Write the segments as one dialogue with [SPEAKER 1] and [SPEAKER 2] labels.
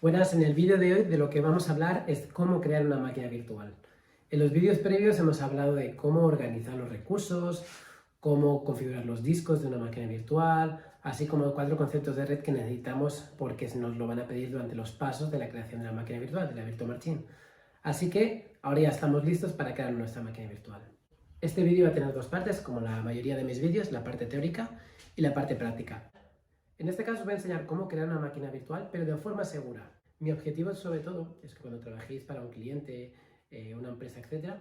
[SPEAKER 1] Buenas, en el vídeo de hoy de lo que vamos a hablar es cómo crear una máquina virtual. En los vídeos previos hemos hablado de cómo organizar los recursos, cómo configurar los discos de una máquina virtual, así como 4 conceptos de red que necesitamos porque nos lo van a pedir durante los pasos de la creación de la máquina virtual, de la Virtual Machine. Así que ahora ya estamos listos para crear nuestra máquina virtual. Este vídeo va a tener 2 partes, como la mayoría de mis vídeos, la parte teórica y la parte práctica. En este caso os voy a enseñar cómo crear una máquina virtual, pero de forma segura. Mi objetivo sobre todo es que cuando trabajéis para un cliente, una empresa, etc.,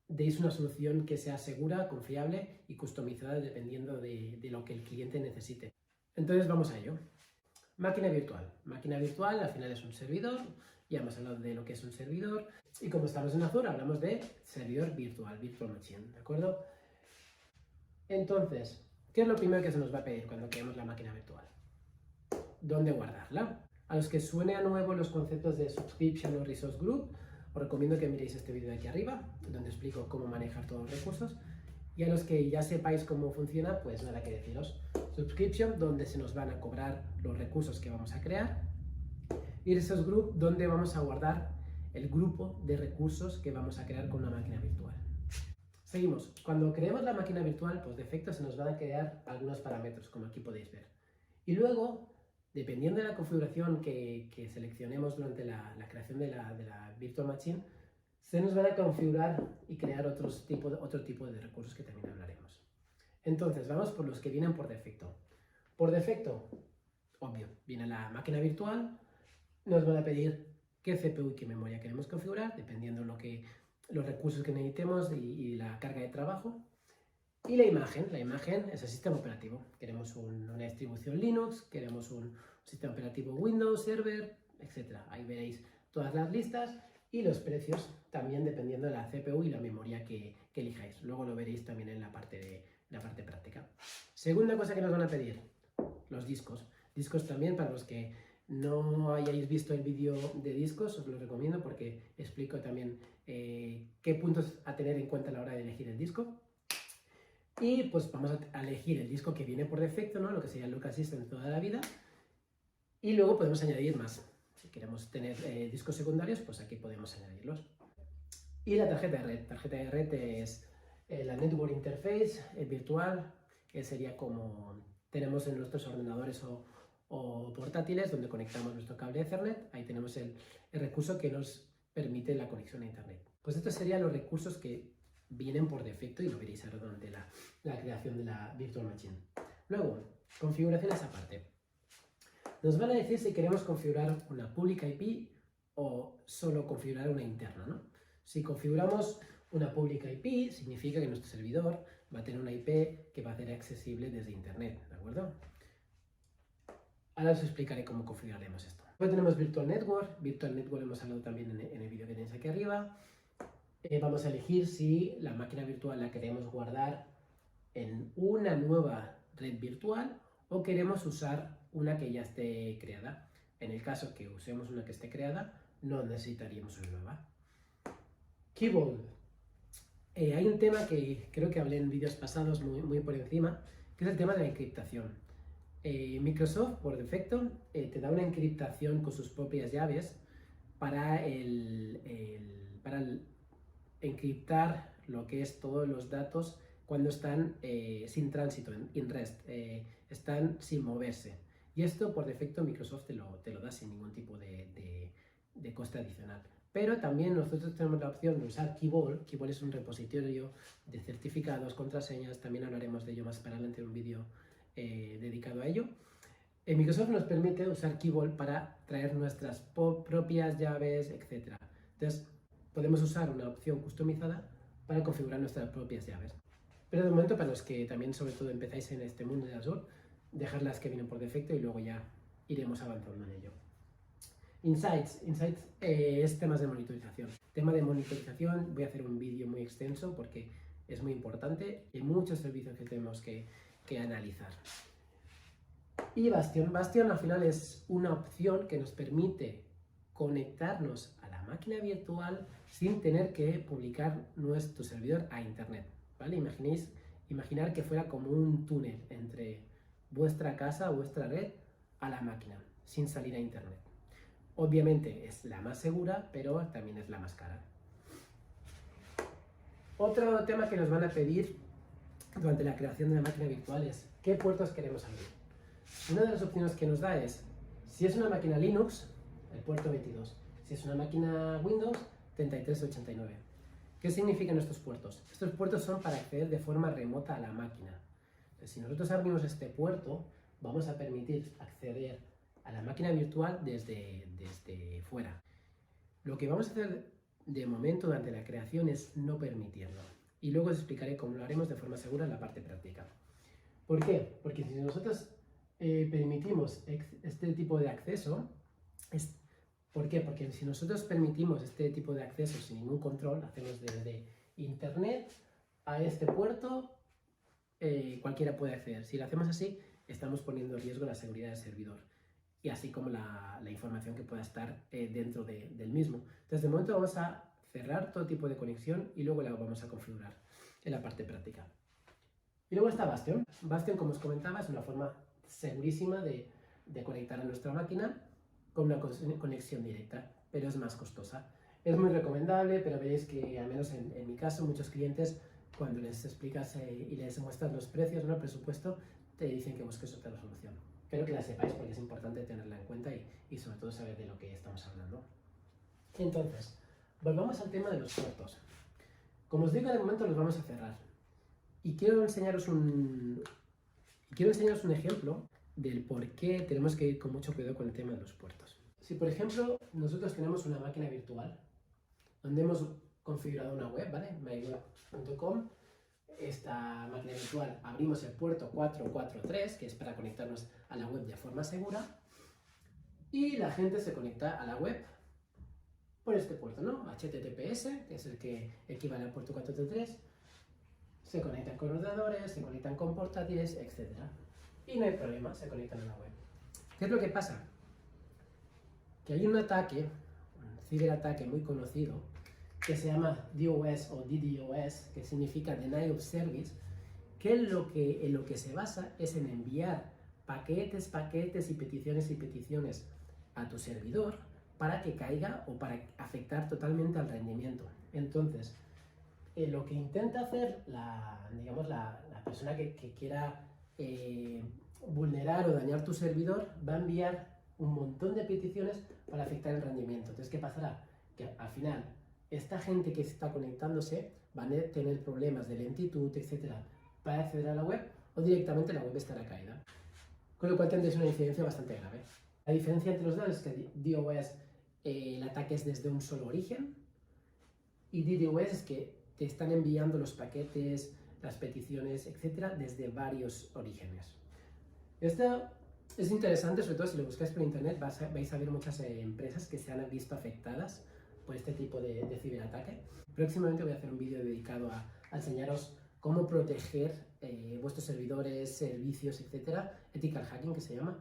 [SPEAKER 1] deis una solución que sea segura, confiable y customizada dependiendo de lo que el cliente necesite. Entonces vamos a ello. Máquina virtual. Máquina virtual al final es un servidor, ya hemos hablado de lo que es un servidor, y como estamos en Azure hablamos de servidor virtual, Virtual Machine, ¿de acuerdo? Entonces, ¿qué es lo primero que se nos va a pedir cuando creamos la máquina virtual? ¿Dónde guardarla? A los que suene a nuevo los conceptos de subscription o resource group, os recomiendo que miréis este vídeo de aquí arriba, donde explico cómo manejar todos los recursos. Y a los que ya sepáis cómo funciona, pues nada que deciros. Subscription, donde se nos van a cobrar los recursos que vamos a crear. Y resource group, donde vamos a guardar el grupo de recursos que vamos a crear con una máquina virtual. Seguimos. Cuando creemos la máquina virtual, pues de efecto se nos van a crear algunos parámetros, como aquí podéis ver. Y luego, dependiendo de la configuración que seleccionemos durante la creación de la Virtual Machine, se nos van a configurar y crear otro tipo de recursos que también hablaremos. Entonces, vamos por los que vienen por defecto. Por defecto, obvio, viene la máquina virtual, nos van a pedir qué CPU y qué memoria queremos configurar, dependiendo de los recursos que necesitemos y la carga de trabajo. Y la imagen es el sistema operativo. Queremos una distribución Linux, queremos un sistema operativo Windows, Server, etc. Ahí veréis todas las listas y los precios también dependiendo de la CPU y la memoria que elijáis. Luego lo veréis también en la parte práctica. Segunda cosa que nos van a pedir, los discos. Discos también, para los que no hayáis visto el vídeo de discos, os lo recomiendo porque explico también qué puntos a tener en cuenta a la hora de elegir el disco. Y pues vamos a elegir el disco que viene por defecto, ¿no? Lo que sería el Local System toda la vida. Y luego podemos añadir más. Si queremos tener discos secundarios, pues aquí podemos añadirlos. Y la tarjeta de red. Tarjeta de red es la Network Interface virtual, que sería como tenemos en nuestros ordenadores o portátiles, donde conectamos nuestro cable Ethernet. Ahí tenemos el recurso que nos permite la conexión a Internet. Pues estos serían los recursos que vienen por defecto y lo veréis ahora durante la creación de la Virtual Machine. Luego, configuraciones aparte. Nos van a decir si queremos configurar una pública IP o solo configurar una interna, ¿no? Si configuramos una pública IP, significa que nuestro servidor va a tener una IP que va a ser accesible desde Internet, ¿de acuerdo? Ahora os explicaré cómo configuraremos esto. Luego tenemos Virtual Network. Virtual Network hemos hablado también en el vídeo que tenéis aquí arriba. Vamos a elegir si la máquina virtual la queremos guardar en una nueva red virtual o queremos usar una que ya esté creada. En el caso que usemos una que esté creada, no necesitaríamos una nueva. Key Vault. Hay un tema que creo que hablé en vídeos pasados muy por encima, que es el tema de la encriptación. Microsoft, por defecto, te da una encriptación con sus propias llaves para encriptar lo que es todos los datos cuando están sin tránsito, in rest, están sin moverse. Y esto por defecto Microsoft te lo da sin ningún tipo de coste adicional. Pero también nosotros tenemos la opción de usar Key Vault. Key Vault es un repositorio de certificados, contraseñas, también hablaremos de ello más para adelante en un vídeo dedicado a ello. Microsoft nos permite usar Key Vault para traer nuestras propias llaves, etc. Entonces, podemos usar una opción customizada para configurar nuestras propias llaves. Pero de momento, para los que también sobre todo empezáis en este mundo de Azure, dejar las que vienen por defecto y luego ya iremos avanzando en ello. Insights es temas de monitorización. Tema de monitorización, voy a hacer un vídeo muy extenso porque es muy importante y hay muchos servicios que tenemos que analizar. Y Bastion. Bastion al final es una opción que nos permite conectarnos a la máquina virtual sin tener que publicar nuestro servidor a Internet, ¿vale? Imaginar que fuera como un túnel entre vuestra casa, vuestra red, a la máquina, sin salir a Internet. Obviamente es la más segura, pero también es la más cara. Otro tema que nos van a pedir durante la creación de la máquina virtual es ¿qué puertos queremos abrir? Una de las opciones que nos da es, si es una máquina Linux, el puerto 22. Si es una máquina Windows, 3389. ¿Qué significan estos puertos? Estos puertos son para acceder de forma remota a la máquina. Entonces, si nosotros abrimos este puerto, vamos a permitir acceder a la máquina virtual desde fuera. Lo que vamos a hacer de momento durante la creación es no permitirlo. Y luego os explicaré cómo lo haremos de forma segura en la parte práctica. ¿Por qué? Porque si nosotros permitimos este tipo de acceso, ¿por qué? Porque si nosotros permitimos este tipo de acceso sin ningún control, hacemos desde internet a este puerto, cualquiera puede acceder. Si lo hacemos así, estamos poniendo en riesgo la seguridad del servidor y así como la información que pueda estar dentro del mismo. Entonces, de momento vamos a cerrar todo tipo de conexión y luego la vamos a configurar en la parte práctica. Y luego está Bastion. Bastion, como os comentaba, es una forma segurísima de conectar a nuestra máquina con una conexión directa, pero es más costosa. Es muy recomendable, pero veréis que, al menos en mi caso, muchos clientes, cuando les explicas y les muestras los precios, ¿no?, el presupuesto, te dicen que busques otra solución. Quiero que la sepáis porque es importante tenerla en cuenta y sobre todo saber de lo que estamos hablando. Entonces, volvamos al tema de los puertos. Como os digo, de momento los vamos a cerrar. Y quiero enseñaros un ejemplo del por qué tenemos que ir con mucho cuidado con el tema de los puertos. Si, por ejemplo, nosotros tenemos una máquina virtual donde hemos configurado una web, ¿vale? myweb.com. Esta máquina virtual abrimos el puerto 443, que es para conectarnos a la web de forma segura, y la gente se conecta a la web por este puerto, ¿no? HTTPS, que es el que equivale al puerto 443, se conectan con ordenadores, se conectan con portátiles, etc. Y no hay problema, se conectan a la web. ¿Qué es lo que pasa? Que hay un ataque, un ciberataque muy conocido, que se llama DOS o DDoS, que significa Denial of Service, que en lo que se basa es en enviar paquetes y peticiones a tu servidor para que caiga o para afectar totalmente al rendimiento. Entonces, lo que intenta hacer la persona que quiera vulnerar o dañar tu servidor va a enviar un montón de peticiones para afectar el rendimiento. Entonces, ¿qué pasará? Que al final esta gente que está conectándose va a tener problemas de lentitud, etcétera, para acceder a la web, o directamente la web estará caída. Con lo cual tendréis una incidencia bastante grave. La diferencia entre los dos es que DOS el ataque es desde un solo origen, y DDoS es que te están enviando los paquetes, las peticiones, etcétera, desde varios orígenes. Esto es interesante, sobre todo si lo buscáis por internet, vais a ver muchas empresas que se han visto afectadas por este tipo de ciberataque. Próximamente voy a hacer un vídeo dedicado a enseñaros cómo proteger vuestros servidores, servicios, etcétera, ethical hacking que se llama,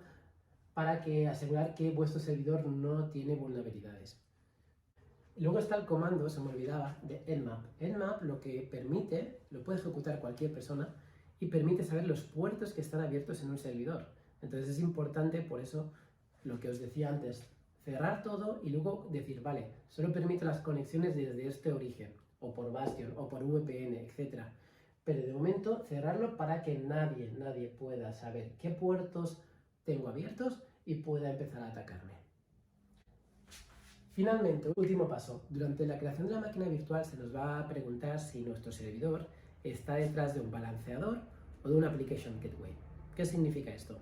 [SPEAKER 1] para asegurar que vuestro servidor no tiene vulnerabilidades. Luego está el comando, se me olvidaba, de Nmap. Nmap lo que permite, lo puede ejecutar cualquier persona y permite saber los puertos que están abiertos en un servidor. Entonces es importante, por eso, lo que os decía antes, cerrar todo y luego decir, vale, solo permite las conexiones desde este origen, o por Bastion, o por VPN, etc. Pero de momento cerrarlo para que nadie pueda saber qué puertos tengo abiertos y pueda empezar a atacarme. Finalmente, último paso. Durante la creación de la máquina virtual se nos va a preguntar si nuestro servidor está detrás de un balanceador o de un application gateway. ¿Qué significa esto?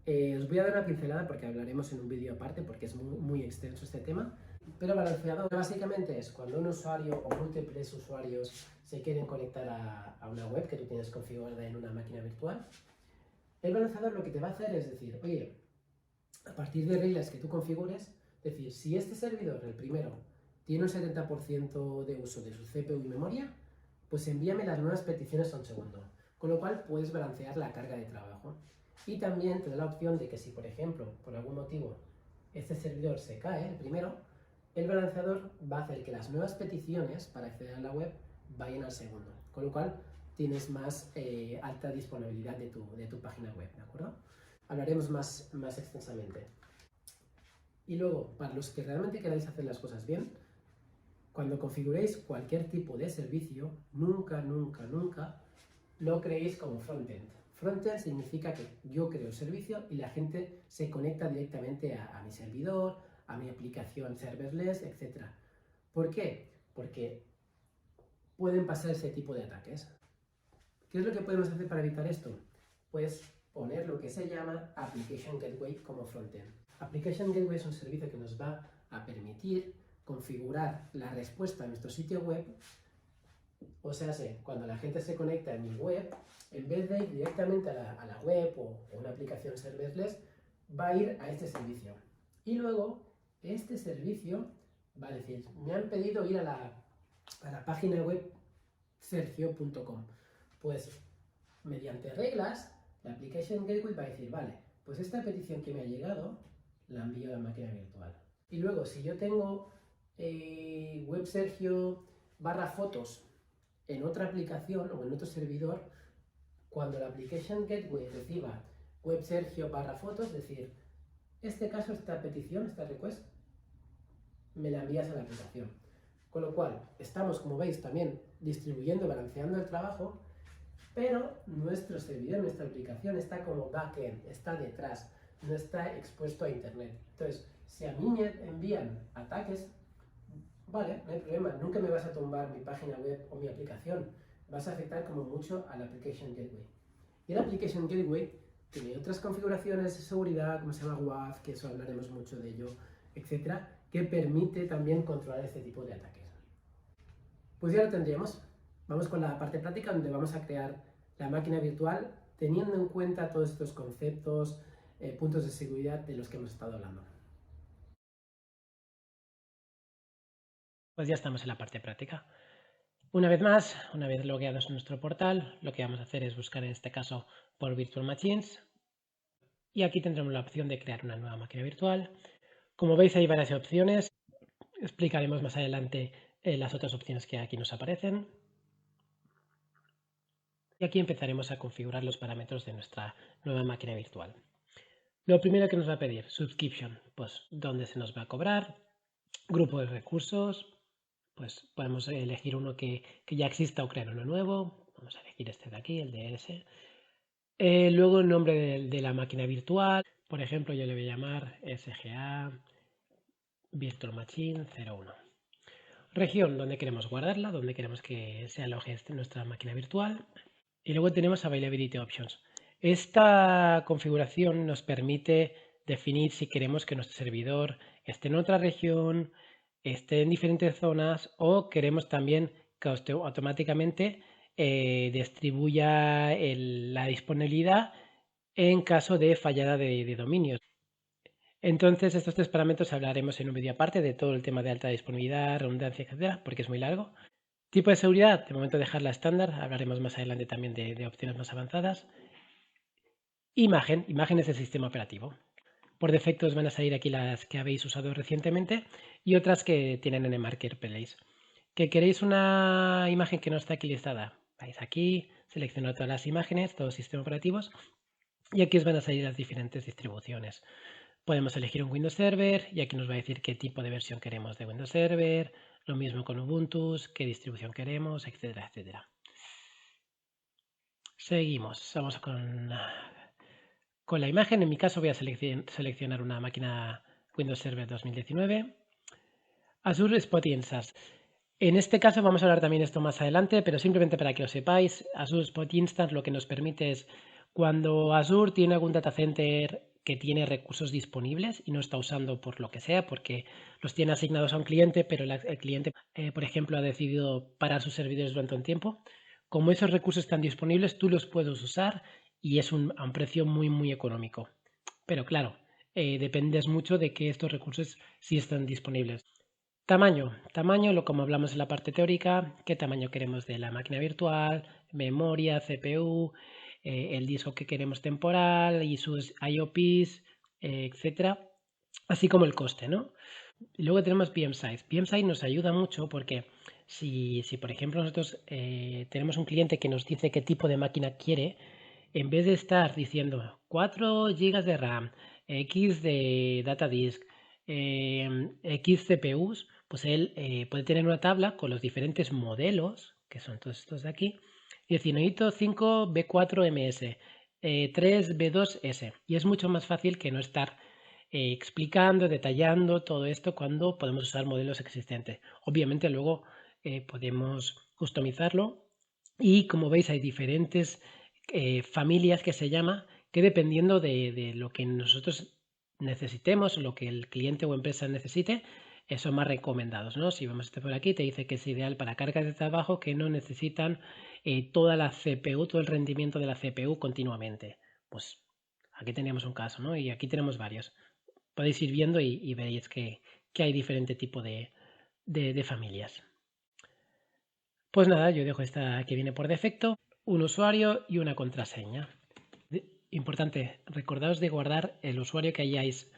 [SPEAKER 1] Os voy a dar una pincelada porque hablaremos en un vídeo aparte porque es muy extenso este tema. Pero balanceador básicamente es cuando un usuario o múltiples usuarios se quieren conectar a una web que tú tienes configurada en una máquina virtual. El balanceador lo que te va a hacer es decir, oye, a partir de reglas que tú configures, es decir, si este servidor, el primero, tiene un 70% de uso de su CPU y memoria, pues envíame las nuevas peticiones a un segundo. Con lo cual puedes balancear la carga de trabajo. Y también te da la opción de que si, por ejemplo, por algún motivo, este servidor se cae, el primero, el balanceador va a hacer que las nuevas peticiones para acceder a la web vayan al segundo. Con lo cual tienes más alta disponibilidad de tu página web, ¿de acuerdo? Hablaremos más extensamente. Y luego, para los que realmente queráis hacer las cosas bien, cuando configuréis cualquier tipo de servicio, nunca, nunca, nunca lo creéis como frontend. Frontend significa que yo creo el servicio y la gente se conecta directamente a mi servidor, a mi aplicación serverless, etc. ¿Por qué? Porque pueden pasar ese tipo de ataques. ¿Qué es lo que podemos hacer para evitar esto? Pues poner lo que se llama Application Gateway como frontend. Application Gateway es un servicio que nos va a permitir configurar la respuesta a nuestro sitio web. O sea, cuando la gente se conecta en mi web, en vez de ir directamente a la web o una aplicación serverless, va a ir a este servicio. Y luego, este servicio va a decir, me han pedido ir a la página web sergio.com. Pues, mediante reglas, la Application Gateway va a decir, vale, pues esta petición que me ha llegado, la envío a la máquina virtual. Y luego, si yo tengo web Sergio /fotos en otra aplicación o en otro servidor, cuando la Application Gateway reciba web Sergio /fotos, es decir, este caso, esta petición, esta request, me la envías a la aplicación. Con lo cual, estamos, como veis, también distribuyendo, balanceando el trabajo, pero nuestro servidor, nuestra aplicación está como backend, está detrás, no está expuesto a internet. Entonces, si a mí me envían ataques, vale, no hay problema, nunca me vas a tumbar mi página web o mi aplicación, vas a afectar como mucho a la Application Gateway. Y la Application Gateway tiene otras configuraciones de seguridad, como se llama WAF, que eso hablaremos mucho de ello, etcétera, que permite también controlar este tipo de ataques. Pues ya lo tendríamos. Vamos con la parte práctica, donde vamos a crear la máquina virtual teniendo en cuenta todos estos conceptos, puntos de seguridad de los que hemos estado hablando. Pues ya estamos en la parte práctica. Una vez más, una vez logueados en nuestro portal, lo que vamos a hacer es buscar en este caso por Virtual Machines. Y aquí tendremos la opción de crear una nueva máquina virtual. Como veis, hay varias opciones. Explicaremos más adelante las otras opciones que aquí nos aparecen. Y aquí empezaremos a configurar los parámetros de nuestra nueva máquina virtual. Lo primero que nos va a pedir, subscription, pues dónde se nos va a cobrar, grupo de recursos, pues podemos elegir uno que ya exista o crear uno nuevo. Vamos a elegir este de aquí, el DNS. Luego el nombre de la máquina virtual, por ejemplo, yo le voy a llamar SGA Virtual Machine 01. Región, donde queremos guardarla, donde queremos que se aloje nuestra máquina virtual. Y luego tenemos Availability Options. Esta configuración nos permite definir si queremos que nuestro servidor esté en otra región, esté en diferentes zonas, o queremos también que automáticamente distribuya la disponibilidad en caso de fallada de dominios. Entonces, estos tres parámetros hablaremos en un vídeo aparte de todo el tema de alta disponibilidad, redundancia, etcétera, porque es muy largo. Tipo de seguridad, de momento dejarla estándar, hablaremos más adelante también de opciones más avanzadas. Imágenes del sistema operativo. Por defecto os van a salir aquí las que habéis usado recientemente y otras que tienen en el Marketplace. ¿Que queréis una imagen que no está aquí listada? Vais aquí, seleccionad todas las imágenes, todos los sistemas operativos, y aquí os van a salir las diferentes distribuciones. Podemos elegir un Windows Server y aquí nos va a decir qué tipo de versión queremos de Windows Server, lo mismo con Ubuntu, qué distribución queremos, etcétera, etcétera. Seguimos, vamos con la imagen. En mi caso voy a seleccionar una máquina Windows Server 2019. Azure Spot Instance. En este caso vamos a hablar también de esto más adelante, pero simplemente para que lo sepáis, Azure Spot Instance lo que nos permite es cuando Azure tiene algún data center que tiene recursos disponibles y no está usando por lo que sea, porque los tiene asignados a un cliente, pero el cliente, por ejemplo, ha decidido parar sus servidores durante un tiempo. Como esos recursos están disponibles, tú los puedes usar y es a un precio muy, muy económico. Pero claro, dependes mucho de que estos recursos sí están disponibles. Tamaño, como hablamos en la parte teórica, qué tamaño queremos de la máquina virtual, memoria, CPU, el disco que queremos temporal y sus IOPs, etcétera, así como el coste, ¿no? Y luego tenemos VM Size. VM Size nos ayuda mucho porque si por ejemplo nosotros tenemos un cliente que nos dice qué tipo de máquina quiere, en vez de estar diciendo 4 GB de RAM, X de data disk, X CPUs, pues él puede tener una tabla con los diferentes modelos, que son todos estos de aquí, y decir, necesito 5 B4 MS, 3 B2S, y es mucho más fácil que no estar explicando, detallando todo esto cuando podemos usar modelos existentes. Obviamente luego podemos customizarlo y como veis hay diferentes familias que se llama que dependiendo de lo que nosotros necesitemos, lo que el cliente o empresa necesite, son más recomendados, ¿no? Si vemos este por aquí, te dice que es ideal para cargas de trabajo que no necesitan toda la CPU, todo el rendimiento de la CPU continuamente. Pues aquí teníamos un caso, ¿no? Y aquí tenemos varios. Podéis ir viendo y veréis que hay diferente tipo de familias. Pues nada, yo dejo esta que viene por defecto, un usuario y una contraseña. Importante, recordaos de guardar el usuario que hayáis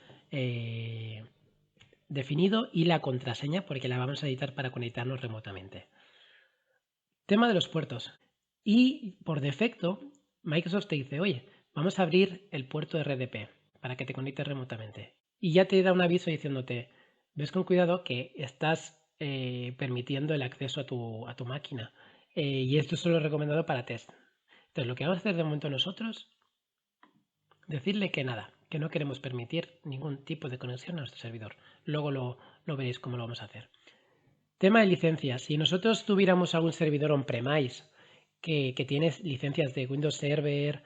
[SPEAKER 1] definido y la contraseña porque la vamos a editar para conectarnos remotamente. Tema de los puertos. Y por defecto, Microsoft te dice, oye, vamos a abrir el puerto RDP para que te conectes remotamente. Y ya te da un aviso diciéndote, ves con cuidado que estás permitiendo el acceso a tu máquina. Y esto es solo recomendado para test. Entonces, lo que vamos a hacer de momento nosotros, decirle que nada, que no queremos permitir ningún tipo de conexión a nuestro servidor. Luego lo veréis cómo lo vamos a hacer. Tema de licencias. Si nosotros tuviéramos algún servidor on-premise que tiene licencias de Windows Server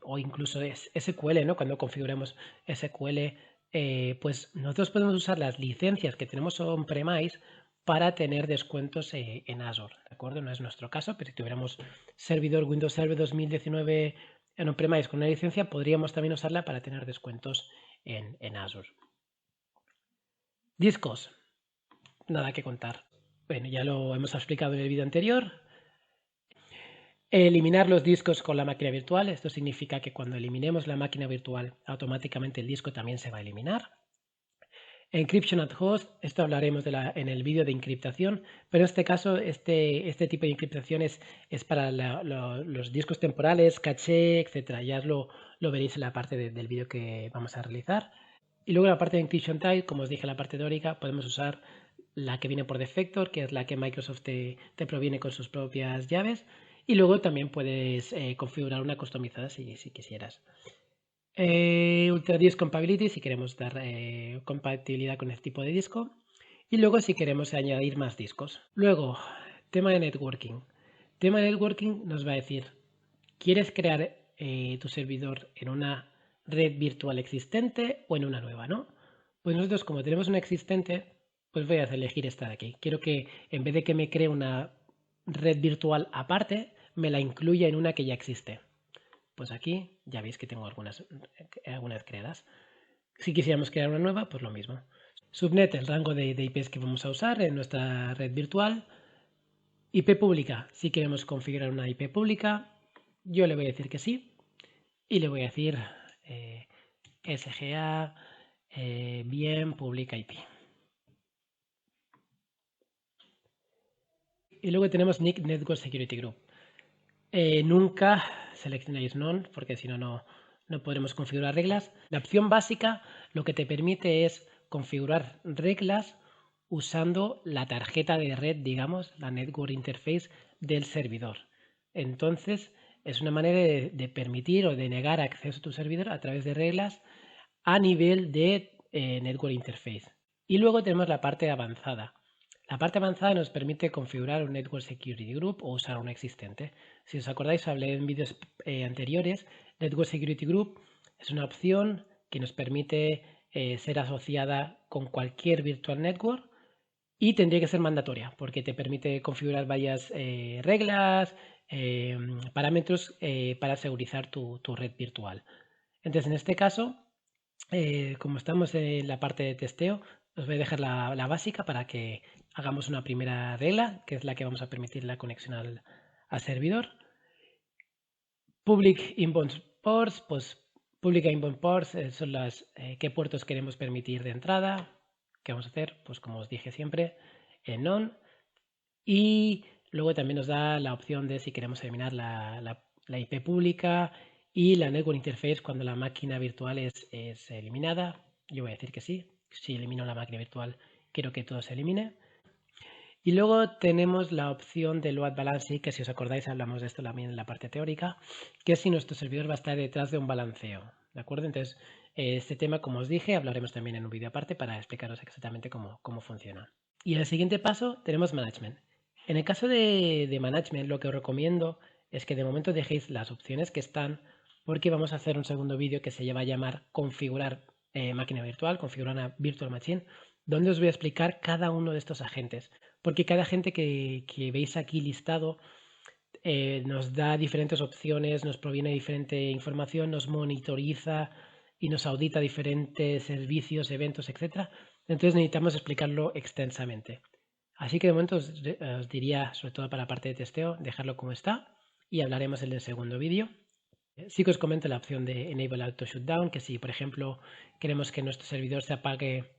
[SPEAKER 1] o incluso SQL, ¿no? Cuando configuramos SQL, pues nosotros podemos usar las licencias que tenemos on-premise para tener descuentos en Azure, ¿de acuerdo? No es nuestro caso, pero si tuviéramos servidor Windows Server 2019 en on-premise con una licencia, podríamos también usarla para tener descuentos en Azure. Discos. Nada que contar. Bueno, ya lo hemos explicado en el vídeo anterior. Eliminar los discos con la máquina virtual. Esto significa que cuando eliminemos la máquina virtual, automáticamente el disco también se va a eliminar. Encryption at host, esto hablaremos en el vídeo de encriptación, pero en este caso este tipo de encriptación es para los discos temporales, caché, etc. Ya lo veréis en la parte del vídeo que vamos a realizar. Y luego la parte de encryption type, como os dije, la parte teórica, podemos usar la que viene por defecto, que es la que Microsoft te proviene con sus propias llaves. Y luego también puedes configurar una customizada si quisieras. Ultra Disk Compatibility si queremos dar compatibilidad con este tipo de disco. Y luego si queremos añadir más discos. Luego, tema de networking. Tema de networking nos va a decir, ¿quieres crear tu servidor en una red virtual existente o en una nueva, ¿no? Pues nosotros como tenemos una existente, pues voy a elegir esta de aquí. Quiero que en vez de que me cree una red virtual aparte, me la incluya en una que ya existe. Pues aquí ya veis que tengo algunas creadas. Si quisiéramos crear una nueva, pues lo mismo. Subnet, el rango de IPs que vamos a usar en nuestra red virtual. IP pública, si queremos configurar una IP pública, yo le voy a decir que sí. Y le voy a decir SGA bien publica IP. Y luego tenemos NIC Network Security Group. Nunca seleccionéis None porque si no, no podremos configurar reglas. La opción básica lo que te permite es configurar reglas usando la tarjeta de red, digamos, la Network Interface del servidor. Entonces, es una manera de permitir o de negar acceso a tu servidor a través de reglas a nivel de Network Interface. Y luego tenemos la parte avanzada. La parte avanzada nos permite configurar un Network Security Group o usar un existente. Si os acordáis, hablé en vídeos anteriores. Network Security Group es una opción que nos permite ser asociada con cualquier Virtual Network y tendría que ser mandatoria porque te permite configurar varias reglas, parámetros para segurizar tu red virtual. Entonces, en este caso, como estamos en la parte de testeo, os voy a dejar la básica para que hagamos una primera regla, que es la que vamos a permitir la conexión al servidor. Public Inbound Ports, pues Public Inbound Ports son las qué puertos queremos permitir de entrada. ¿Qué vamos a hacer? Pues como os dije siempre, en None. Y luego también nos da la opción de si queremos eliminar la IP pública y la Network Interface cuando la máquina virtual es eliminada. yo voy a decir que sí. Si elimino la máquina virtual, quiero que todo se elimine. Y luego tenemos la opción de load balancing, que si os acordáis hablamos de esto también en la parte teórica, que es si nuestro servidor va a estar detrás de un balanceo, ¿de acuerdo? Entonces, este tema, como os dije, hablaremos también en un vídeo aparte para explicaros exactamente cómo funciona. Y en el siguiente paso tenemos management. En el caso de management, lo que os recomiendo es que de momento dejéis las opciones que están, porque vamos a hacer un segundo vídeo que se va a llamar configurar máquina virtual, configurar una virtual machine, donde os voy a explicar cada uno de estos agentes, porque cada agente que veis aquí listado nos da diferentes opciones, nos proviene diferente información, nos monitoriza y nos audita diferentes servicios, eventos, etc. Entonces necesitamos explicarlo extensamente. Así que de momento os diría, sobre todo para la parte de testeo, dejarlo como está y hablaremos en el segundo vídeo. Sí que os comento la opción de Enable Auto Shutdown, que si por ejemplo queremos que nuestro servidor se apague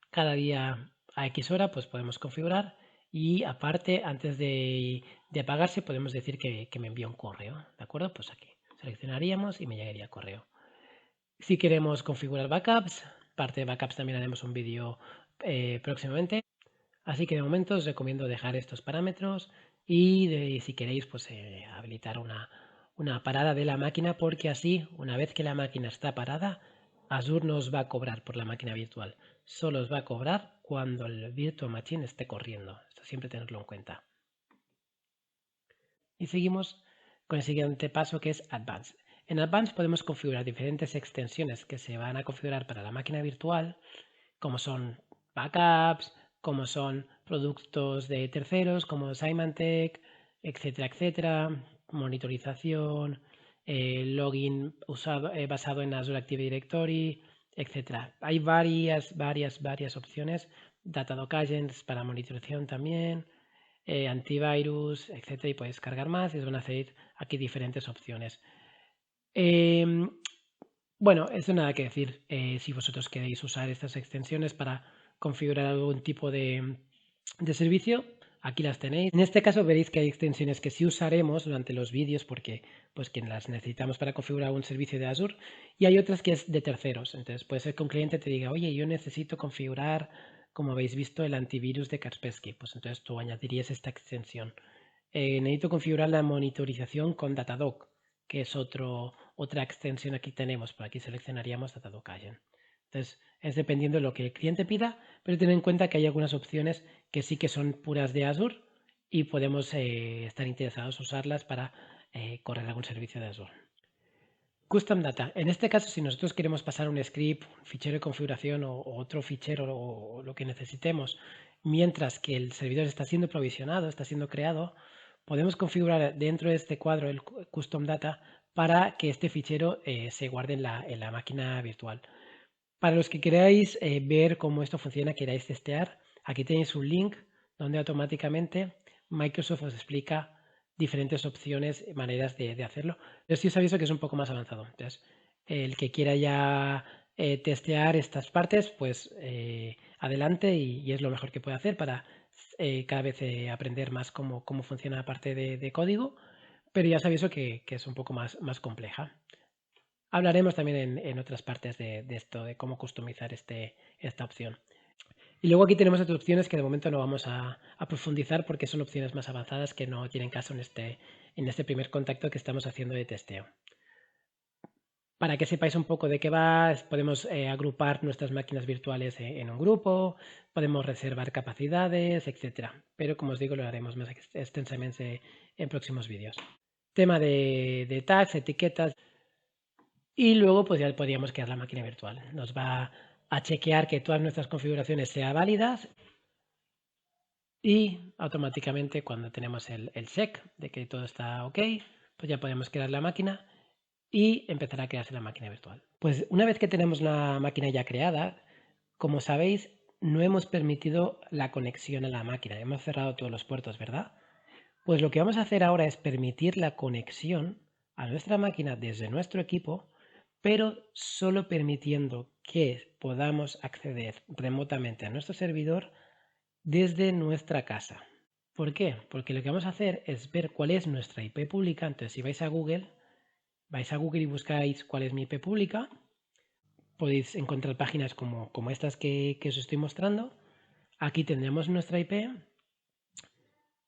[SPEAKER 1] cada día a X hora, pues podemos configurar y aparte antes de apagarse podemos decir que me envíe un correo, ¿de acuerdo? Pues aquí seleccionaríamos y me llegaría correo. Si queremos configurar backups, parte de backups también haremos un vídeo próximamente. Así que de momento os recomiendo dejar estos parámetros y si queréis pues habilitar una parada de la máquina, porque así una vez que la máquina está parada, Azure no os va a cobrar por la máquina virtual, solo os va a cobrar cuando el Virtual Machine esté corriendo. Esto siempre tenerlo en cuenta. Y seguimos con el siguiente paso, que es Advanced. En Advanced podemos configurar diferentes extensiones que se van a configurar para la máquina virtual, como son backups, como son productos de terceros, como Symantec, etcétera, etcétera, monitorización, login basado en Azure Active Directory, etcétera. Hay varias opciones. Datadog Agents para monitorización también, antivirus, etcétera, y puedes cargar más y os van a salir aquí diferentes opciones. Bueno, eso nada que decir. Si vosotros queréis usar estas extensiones para configurar algún tipo de servicio, aquí las tenéis. En este caso veréis que hay extensiones que sí usaremos durante los vídeos porque pues que las necesitamos para configurar un servicio de Azure, y hay otras que es de terceros. Entonces puede ser que un cliente te diga, oye, yo necesito configurar, como habéis visto, el antivirus de Kaspersky. Pues entonces tú añadirías esta extensión. Necesito configurar la monitorización con Datadog, que es otra extensión. Aquí tenemos, por aquí seleccionaríamos Datadog Agent. Entonces es dependiendo de lo que el cliente pida, pero ten en cuenta que hay algunas opciones que sí que son puras de Azure y podemos estar interesados en usarlas para correr algún servicio de Azure. Custom Data. En este caso, si nosotros queremos pasar un script, un fichero de configuración o otro fichero o lo que necesitemos, mientras que el servidor está siendo provisionado, está siendo creado, podemos configurar dentro de este cuadro el Custom Data para que este fichero se guarde en la máquina virtual. Para los que queráis ver cómo esto funciona, queráis testear, aquí tenéis un link donde automáticamente Microsoft os explica diferentes opciones, maneras de hacerlo. Pero sí os aviso que es un poco más avanzado. Entonces, el que quiera ya testear estas partes, pues adelante y es lo mejor que puede hacer para cada vez aprender más cómo funciona la parte de código. Pero ya os aviso que es un poco más compleja. Hablaremos también en otras partes de esto, de cómo customizar esta opción. Y luego aquí tenemos otras opciones que de momento no vamos a profundizar porque son opciones más avanzadas que no tienen caso en este primer contacto que estamos haciendo de testeo. Para que sepáis un poco de qué va, podemos agrupar nuestras máquinas virtuales en un grupo, podemos reservar capacidades, etc. Pero como os digo, lo haremos más extensamente en próximos vídeos. Tema de tags, etiquetas. Y luego pues ya podríamos crear la máquina virtual. Nos va a chequear que todas nuestras configuraciones sean válidas y automáticamente cuando tenemos el check de que todo está ok, pues ya podemos crear la máquina y empezar a crearse la máquina virtual. Pues una vez que tenemos la máquina ya creada, como sabéis, no hemos permitido la conexión a la máquina. Hemos cerrado todos los puertos, ¿verdad? Pues lo que vamos a hacer ahora es permitir la conexión a nuestra máquina desde nuestro equipo, pero solo permitiendo que podamos acceder remotamente a nuestro servidor desde nuestra casa. ¿Por qué? Porque lo que vamos a hacer es ver cuál es nuestra IP pública. Entonces, si vais a Google y buscáis cuál es mi IP pública, podéis encontrar páginas como estas que os estoy mostrando. Aquí tendremos nuestra IP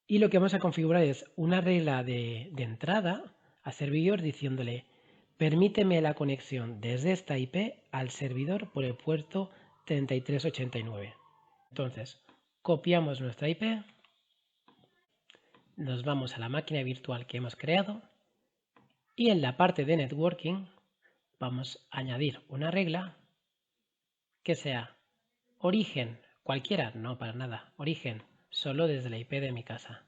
[SPEAKER 1] y lo que vamos a configurar es una regla de entrada a servidor diciéndole permíteme la conexión desde esta IP al servidor por el puerto 3389. Entonces, copiamos nuestra IP, nos vamos a la máquina virtual que hemos creado y en la parte de networking vamos a añadir una regla que sea origen, cualquiera, no para nada, origen, solo desde la IP de mi casa.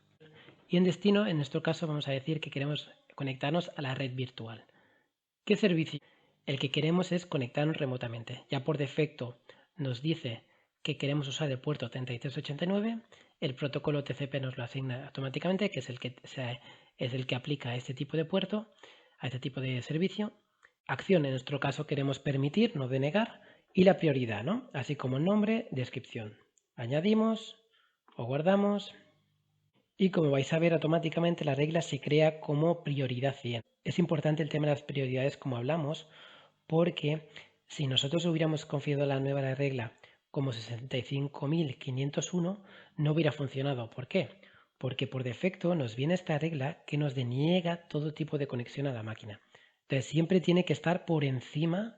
[SPEAKER 1] Y en destino, en nuestro caso, vamos a decir que queremos conectarnos a la red virtual. ¿Qué servicio? El que queremos es conectarnos remotamente. Ya por defecto nos dice que queremos usar el puerto 3389, el protocolo TCP nos lo asigna automáticamente, que es el que aplica a este tipo de puerto, a este tipo de servicio. Acción, en nuestro caso queremos permitir, no denegar, y la prioridad, ¿no? Así como nombre, descripción. Añadimos o guardamos y como vais a ver automáticamente la regla se crea como prioridad 100. Es importante el tema de las prioridades como hablamos porque si nosotros hubiéramos configurado la nueva regla como 65.501 no hubiera funcionado. ¿Por qué? Porque por defecto nos viene esta regla que nos deniega todo tipo de conexión a la máquina. Entonces siempre tiene que estar por encima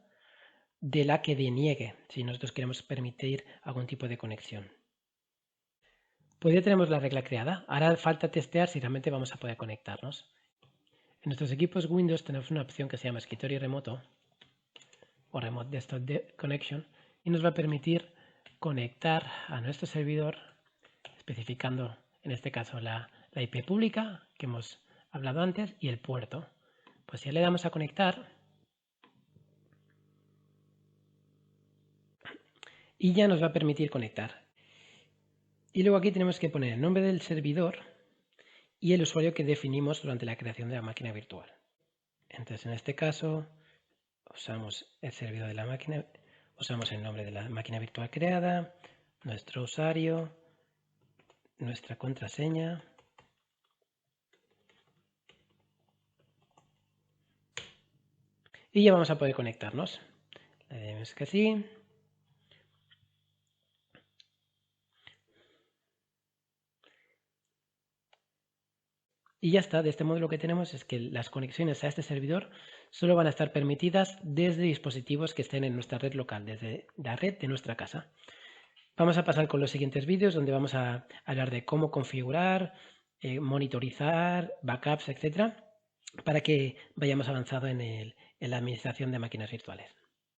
[SPEAKER 1] de la que deniegue si nosotros queremos permitir algún tipo de conexión. Pues ya tenemos la regla creada. Ahora falta testear si realmente vamos a poder conectarnos. En nuestros equipos Windows tenemos una opción que se llama escritorio remoto o Remote Desktop Connection y nos va a permitir conectar a nuestro servidor especificando en este caso la IP pública que hemos hablado antes y el puerto. Pues ya le damos a conectar y ya nos va a permitir conectar. Y luego aquí tenemos que poner el nombre del servidor y el usuario que definimos durante la creación de la máquina virtual. Entonces en este caso usamos el servidor de la máquina, usamos el nombre de la máquina virtual creada, nuestro usuario, nuestra contraseña y ya vamos a poder conectarnos. Le damos que sí. Y ya está, de este modo lo que tenemos es que las conexiones a este servidor solo van a estar permitidas desde dispositivos que estén en nuestra red local, desde la red de nuestra casa. Vamos a pasar con los siguientes vídeos donde vamos a hablar de cómo configurar, monitorizar, backups, etcétera, para que vayamos avanzando en la administración de máquinas virtuales.